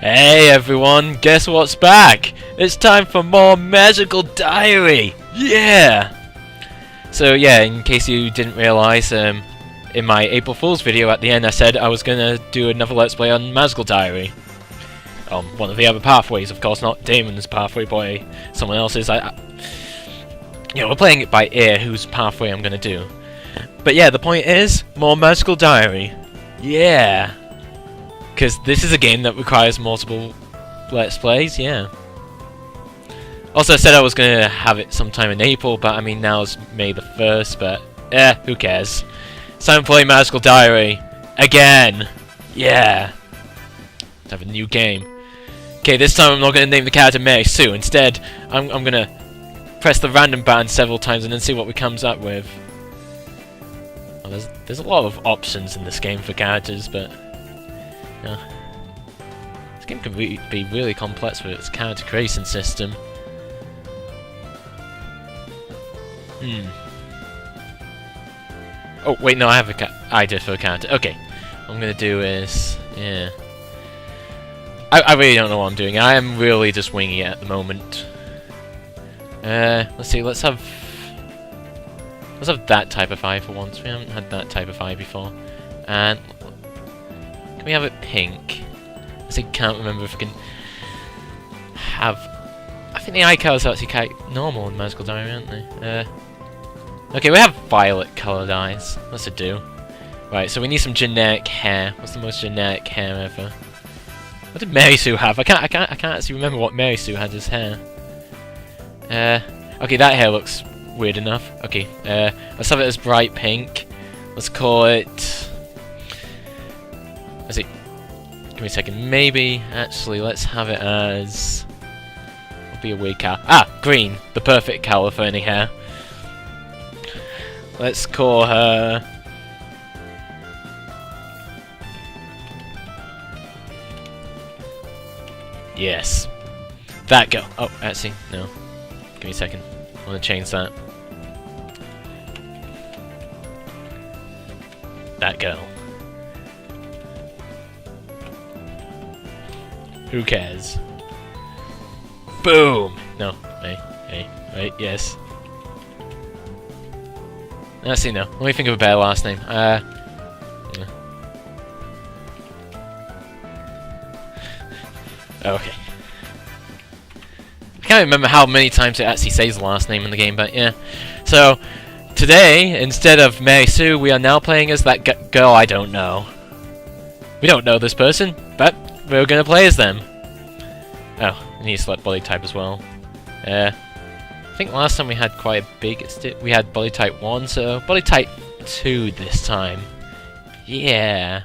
Hey everyone, guess what's back? It's time for more Magical Diary! Yeah! So yeah, in case you didn't realise, in my April Fool's video at the end I said I was gonna do another Let's Play on Magical Diary. One of the other pathways, of course, not Damon's pathway, but someone else's. We're playing it by ear whose pathway I'm gonna do. But yeah, the point is, more Magical Diary. Yeah! Because this is a game that requires multiple Let's Plays, yeah. Also, I said I was going to have it sometime in April, but I mean, now it's May the 1st, but who cares. It's time to play Magical Diary. Again! Yeah! Let's have a new game. Okay, this time I'm not going to name the character Mary Sue. Instead, I'm going to press the random button several times and then see what we comes up with. Well, there's a lot of options in this game for characters, but... this game can be really complex with its character creation system. Oh wait, no, I have an idea for a character. Okay, what I'm gonna do is, yeah. I really don't know what I'm doing. I am really just winging it at the moment. Let's see. Let's have that type of eye for once. We haven't had that type of eye before, and. Can we have it pink? I can't remember if we can have... I think the eye colours are actually quite normal in Magical Diary, aren't they? Okay, we have violet coloured eyes. That's a do. Right, so we need some generic hair. What's the most generic hair ever? What did Mary Sue have? I can't actually remember what Mary Sue had as hair. Okay, that hair looks weird enough. Okay, let's have it as bright pink. Let's call it... Give me a second. Maybe, actually, let's have it as... What'll be a weird colour? Ah! Green! The perfect colour for any hair. Let's call her... Yes. That girl. Oh, actually, no. Give me a second. I want to change that. That girl. Who cares? Boom! No. Wait, yes. Let's see now. Let me think of a better last name. Okay. I can't remember how many times it actually says the last name in the game, but yeah. So, today, instead of Mary Sue, we are now playing as that girl I don't know. We don't know this person, but we're gonna play as them. Oh, we need to select body type as well. I think last time we had quite a big... we had body type 1, so body type 2 this time. Yeah.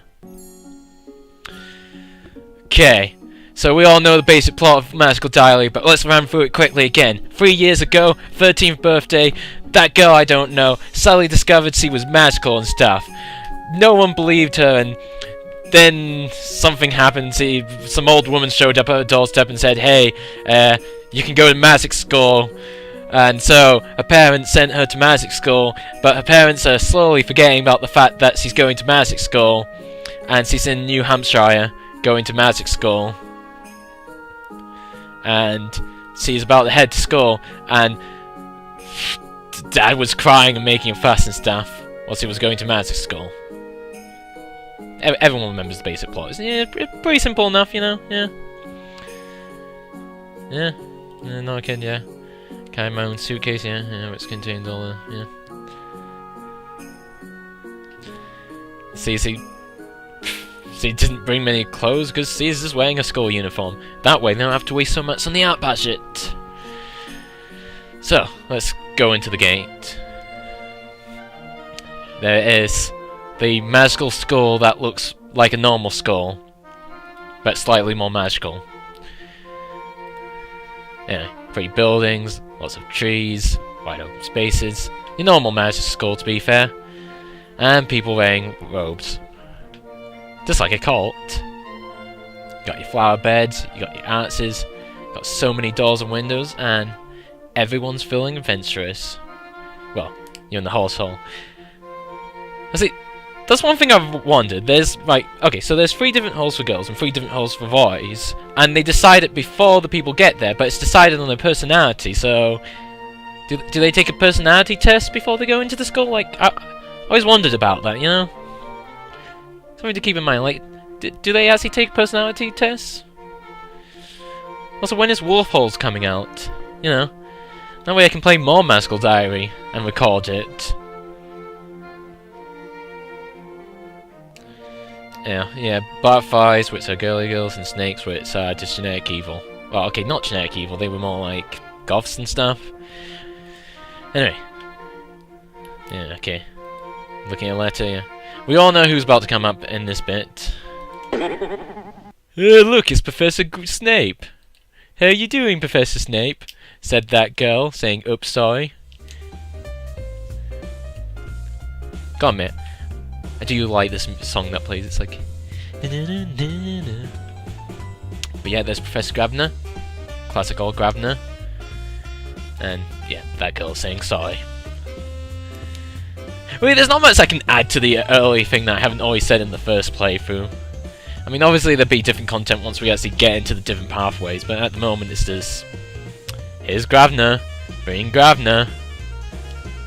Okay, so we all know the basic plot of Magical Diary, but let's run through it quickly again. 3 years ago, 13th birthday, that girl I don't know suddenly discovered she was magical and stuff. No one believed her, and then something happened. Some old woman showed up at her doorstep and said, hey, you can go to magic school. And so her parents sent her to magic school, but her parents are slowly forgetting about the fact that she's going to magic school, and she's in New Hampshire going to magic school, and she's about to head to school, and Dad was crying and making a fuss and stuff while she was going to magic school. Everyone remembers the basic plot. Yeah, pretty simple enough, you know. Yeah, not a kid. Yeah, carry my own suitcase. Yeah, which contains all the See, she didn't bring many clothes because she's just wearing a school uniform. That way, they don't have to waste so much on the art budget. So let's go into the gate. There is the magical school that looks like a normal school, but slightly more magical. Yeah, pretty buildings, lots of trees, wide open spaces. Your normal magical school, to be fair. And people wearing robes. Just like a cult. You got your flower beds, you got your arches, you got so many doors and windows, and everyone's feeling adventurous. Well, you're in the horse hole. I see. That's one thing I've wondered. There's, like, okay, so there's 3 different halls for girls and 3 different halls for boys. And they decide it before the people get there, but it's decided on their personality, so... Do they take a personality test before they go into the school? Like, I always wondered about that, you know? Something to keep in mind, like, do they actually take personality tests? Also, when is Wolf Halls coming out? You know? That way I can play more Magical Diary and record it. Yeah, butterflies, which are girly girls, and snakes, which are just generic evil. Well, okay, not generic evil, they were more like goths and stuff. Anyway. Yeah, okay. Looking at a letter, yeah. We all know who's about to come up in this bit. Look, it's Professor Snape. How you doing, Professor Snape? Said that girl, saying, oops, sorry. God, man. I do like this song that plays, it's like... But yeah, there's Professor Grabner. Classic old Grabner. And, yeah, that girl saying sorry. Wait, there's not much I can add to the early thing that I haven't always said in the first playthrough. I mean, obviously there'll be different content once we actually get into the different pathways, but at the moment it's just... Here's Grabner, bringing Grabner,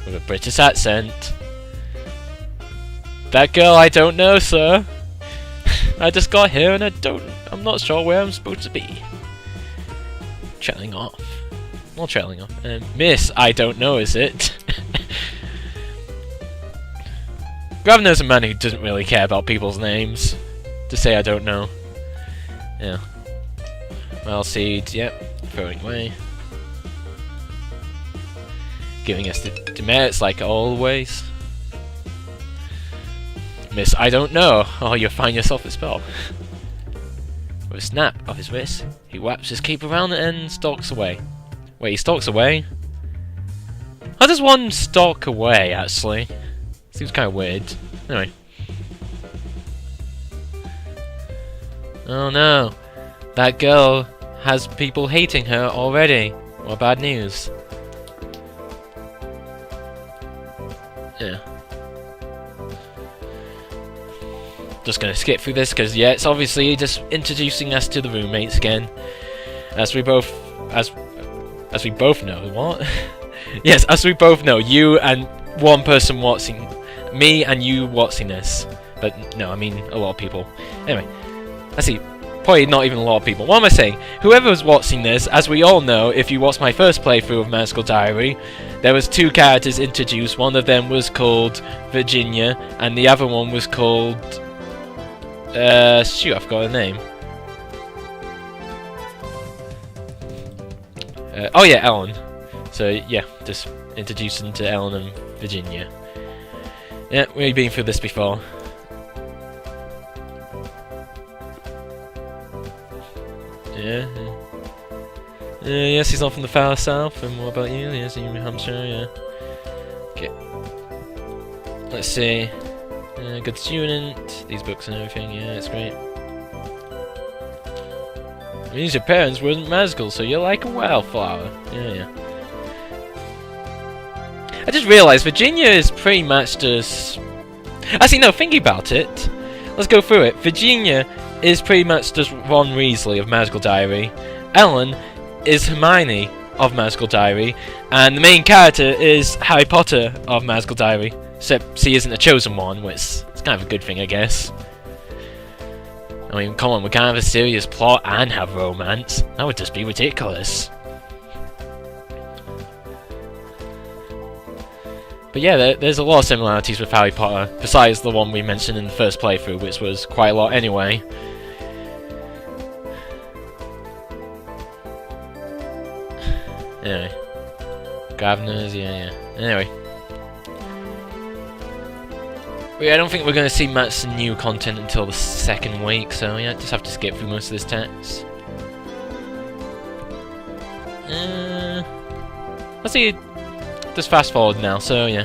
with a British accent. That girl I don't know, sir. I just got here and I'm not sure where I'm supposed to be. Trailing off. Not trailing off. Miss, I don't know, is it? Grabner's a man who doesn't really care about people's names. To say I don't know. Yeah. Well, seeds, yep. Throwing away. Giving us the demerits like always. Miss, I don't know. Oh, you'll find yourself a spell. With a snap of his wrist, he wraps his cape around it and stalks away. Wait, he stalks away? How does one stalk away, actually? Seems kind of weird. Anyway. Oh no. That girl has people hating her already. What bad news. Yeah. Just gonna skip through this because yeah, it's obviously just introducing us to the roommates again. As we both know, what? Yes, as we both know, you and one person watching, me and you watching this. But no, I mean a lot of people. Anyway, let's see. Probably not even a lot of people. What am I saying? Whoever's watching this, as we all know, if you watched my first playthrough of Magical Diary, there was 2 characters introduced. One of them was called Virginia, and the other one was called... shoot, I forgot her name. Oh yeah, Ellen. So yeah, just introducing to Ellen and Virginia. Yeah, we've been through this before. Yeah. Yes, he's not from the far south. And what about you? Yes, you're New Hampshire. Yeah. Okay. Let's see. Good student. These books and everything. Yeah, it's great. It means your parents weren't magical, so you're like a wildflower. Yeah. I just realised Virginia is pretty much just... Actually, no, thinking about it. Let's go through it. Virginia is pretty much just Ron Weasley of Magical Diary. Ellen is Hermione of Magical Diary. And the main character is Harry Potter of Magical Diary. Except she isn't a chosen one, which is kind of a good thing, I guess. I mean, come on, we can't have a serious plot and have romance. That would just be ridiculous. But yeah, there's a lot of similarities with Harry Potter, besides the one we mentioned in the first playthrough, which was quite a lot anyway. Anyway. Gravners, yeah. Anyway. But yeah, I don't think we're going to see much new content until the 2nd week, so yeah, just have to skip through most of this text. Let's see, just fast forward now, so yeah.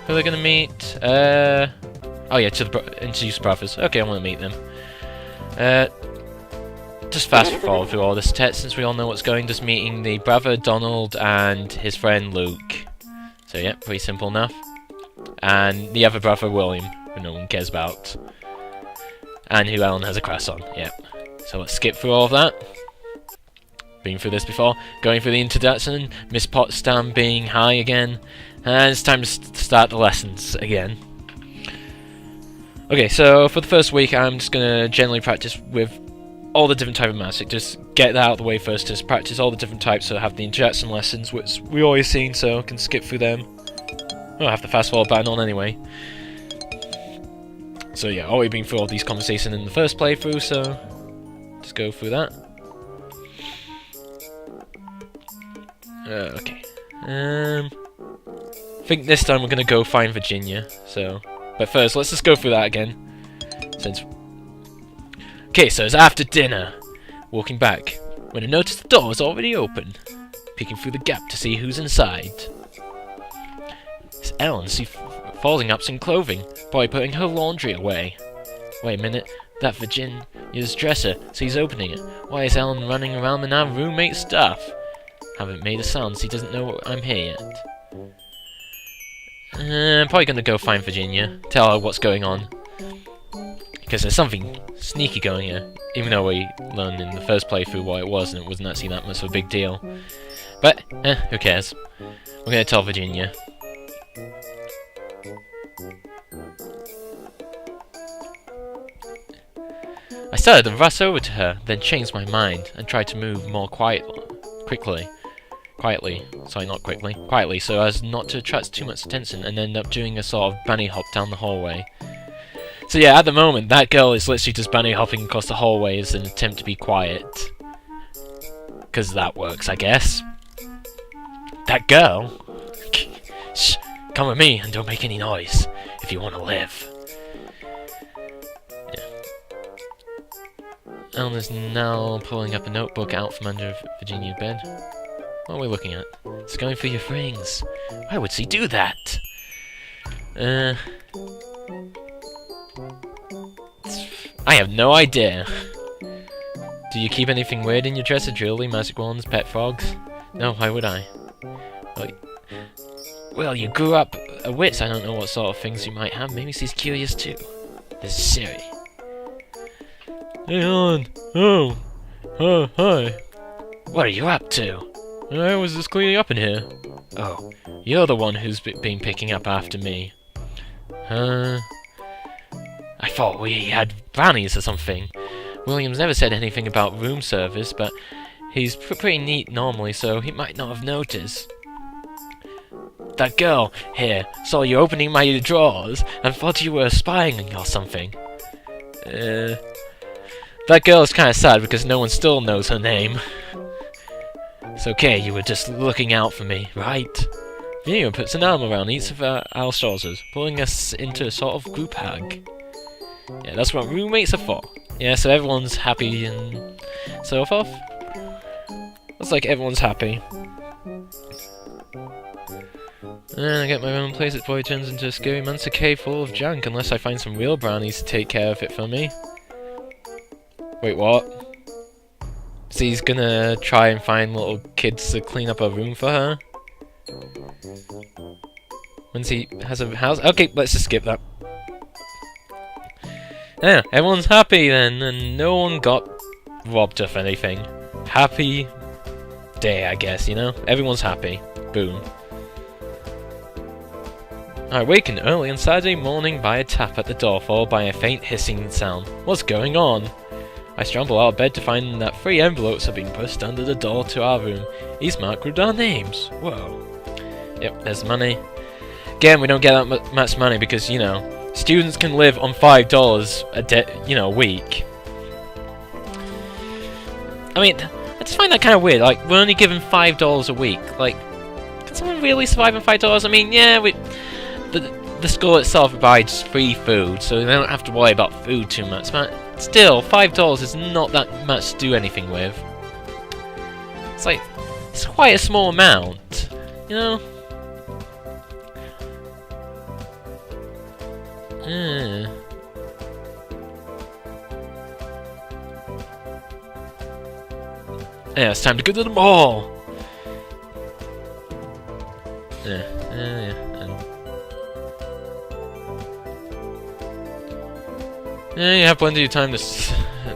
Who are they going to meet? Oh yeah, to the introduce brothers. Okay, I want to meet them. Just fast forward through all this text since we all know what's going. Just meeting the brother Donald and his friend Luke. So yeah, pretty simple enough. And the other brother, William, who no one cares about. And who Ellen has a crush on, yep. So let's skip through all of that. Been through this before. Going through the introduction, Miss Potsdam being high again. And it's time to start the lessons again. Okay, so for the first week I'm just going to generally practice with all the different type of magic. Just get that out of the way first, just practice all the different types, so I have the introduction lessons, which we always seen, so I can skip through them. Oh, I have the fast forward button on anyway. So yeah, already been through all these conversations in the first playthrough, so just go through that. Okay. I think this time we're gonna go find Virginia. So, but first, let's just go through that again. Okay, so it's after dinner. Walking back, when I noticed the door was already open. Peeking through the gap to see who's inside. It's Ellen. She's folding up some clothing, probably putting her laundry away. Wait a minute, that Virginia's dresser. She's opening it. Why is Ellen running around in our roommate's stuff? Haven't made a sound, so he doesn't know I'm here yet. I'm probably gonna go find Virginia, tell her what's going on. Because there's something sneaky going here, even though we learned in the first playthrough what it was, and it wasn't actually that much of a big deal. But, who cares? We're gonna tell Virginia. I started to rush over to her, then changed my mind, and tried to move more quietly, so as not to attract too much attention, and end up doing a sort of bunny hop down the hallway. So yeah, at the moment, that girl is literally just bunny hopping across the hallway as an attempt to be quiet. Because that works, I guess. That girl? Shh, come with me and don't make any noise, if you want to live. Ellen is now pulling up a notebook out from under Virginia's bed. What are we looking at? It's going for your rings. Why would she do that? I have no idea. Do you keep anything weird in your dresser? Jewelry, magic wands, pet frogs? No, why would I? Well, you grew up a witch. I don't know what sort of things you might have. Maybe she's curious too. This is Siri. Hey, Ellen. Oh. Oh, hi. What are you up to? I was just cleaning up in here. Oh, you're the one who's been picking up after me. I thought we had brownies or something. William's never said anything about room service, but he's pretty neat normally, so he might not have noticed. That girl here saw you opening my drawers and thought you were spying or something. That girl is kind of sad because no one still knows her name. It's okay, you were just looking out for me, right? Virginia puts an arm around each of our shoulders, pulling us into a sort of group hug. Yeah, that's what roommates are for. Yeah, so everyone's happy and so forth. Looks like everyone's happy. And I get my own place, it probably turns into a scary monster cave full of junk unless I find some real brownies to take care of it for me. Wait, what? So he's gonna try and find little kids to clean up a room for her? Once he has a house? Okay, let's just skip that. Yeah, everyone's happy then, and no one got robbed of anything. Happy day, I guess, you know? Everyone's happy. Boom. I awaken early on Saturday morning by a tap at the door, followed by a faint hissing sound. What's going on? I scramble out of bed to find that 3 envelopes have been pushed under the door to our room. Each marked with our names. Whoa. Yep, there's money. Again, we don't get that much money because, you know, students can live on $5 a week. I mean, I just find that kind of weird. Like, we're only given $5 a week. Like, can someone really survive on $5? I mean, yeah, the school itself provides free food, so they don't have to worry about food too much. But still, $5 is not that much to do anything with. It's like, it's quite a small amount, you know? Yeah, it's time to go to the mall! Yeah. Yeah, you have plenty of time to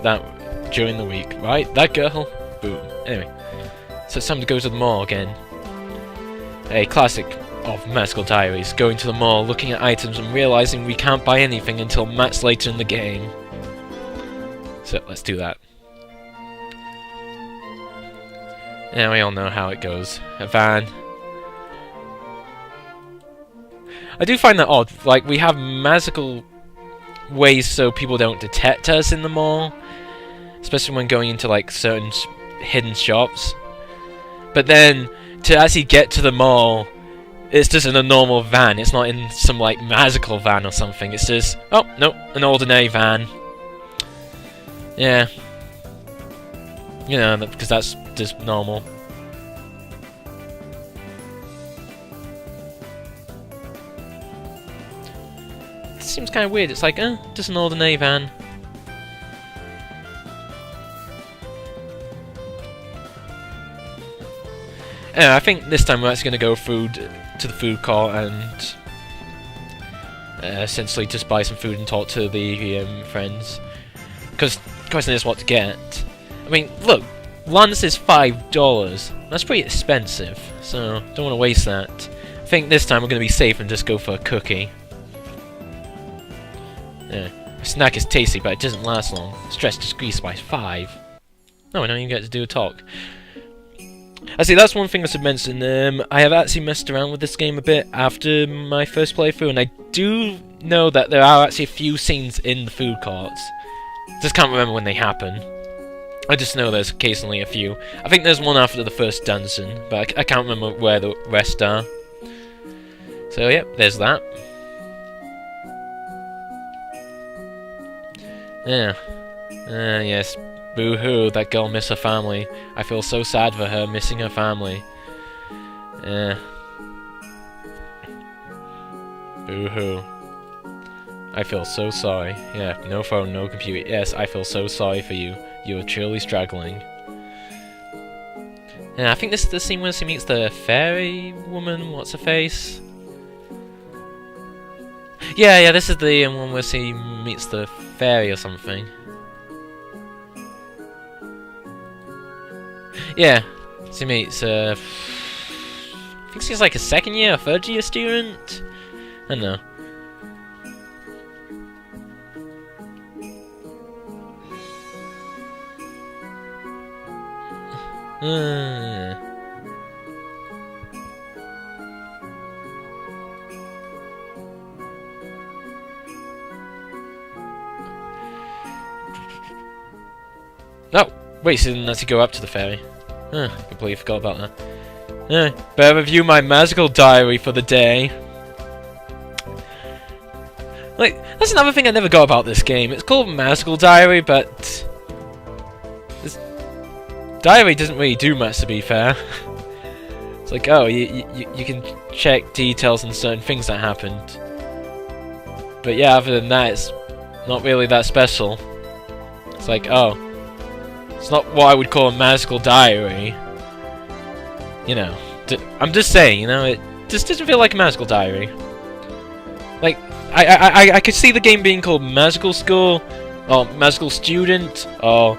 that during the week, right? That girl? Boom. Anyway, so it's time to go to the mall again. A classic of Magical Diaries, going to the mall, looking at items and realizing we can't buy anything until much later in the game. So let's do that. Yeah, we all know how it goes. A van. I do find that odd, like we have magical ways so people don't detect us in the mall, especially when going into like certain hidden shops. But then to actually get to the mall, it's just in a normal van. It's not in some like magical van or something. It's just, oh no, an ordinary van. Yeah, you know, because that's just normal. It seems kind of weird. It's like, just an ordinary van. I think this time we're actually going to go to the food court and essentially just buy some food and talk to the friends. Because the question is what to get. I mean, look, Lance is $5. That's pretty expensive, so don't want to waste that. I think this time we're going to be safe and just go for a cookie. Yeah, a snack is tasty, but it doesn't last long. Stress decreased by 5. No, I don't even get to do a talk. Actually, that's one thing I should mention. I have actually messed around with this game a bit after my first playthrough, and I do know that there are actually a few scenes in the food courts. Just can't remember when they happen. I just know there's occasionally a few. I think there's one after the first dungeon, but I can't remember where the rest are. So, yep, there's that. Yeah. Yes. Boo-hoo, that girl missed her family. I feel so sad for her missing her family. Yeah. Boo-hoo. I feel so sorry. Yeah, no phone, no computer. Yes, I feel so sorry for you. You are truly struggling. Yeah, I think this is the scene where she meets the fairy woman. What's her face? Yeah, this is the one where she meets the fairy or something. Yeah, she meets, I think she's like a second year or third year student? I don't know. Oh, wait, she didn't actually go up to the fairy. Completely forgot about that. Better review my magical diary for the day. Like, that's another thing I never got about this game. It's called Magical Diary, but this diary doesn't really do much, to be fair. It's like, oh, you can check details on certain things that happened. But yeah, other than that, it's not really that special. It's like, oh, it's not what I would call a magical diary. You know, I'm just saying, you know, it just doesn't feel like a magical diary. Like, I could see the game being called Magical School, or Magical Student, or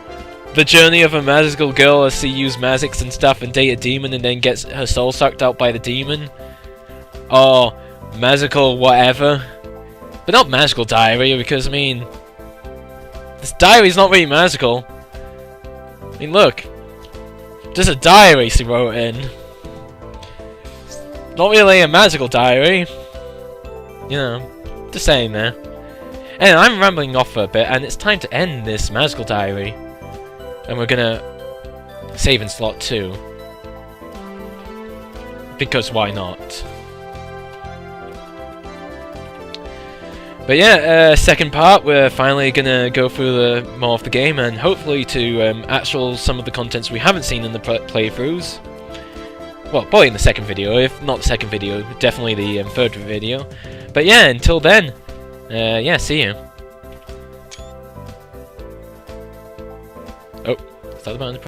The Journey of a Magical Girl as she uses magics and stuff and date a demon and then gets her soul sucked out by the demon. Or Magical whatever. But not Magical Diary, because, I mean, this diary's not really magical. I mean, look. Just a diary she wrote in. It's not really a magical diary. You know, just saying there. And I'm rambling off for a bit, and it's time to end this magical diary. And we're gonna save in slot 2. Because why not? But yeah, second part, we're finally gonna go through more of the game, and hopefully to actual some of the contents we haven't seen in the playthroughs. Well, probably in the second video, if not the second video, definitely the third video. But yeah, until then, yeah, see you. Oh, is that the button?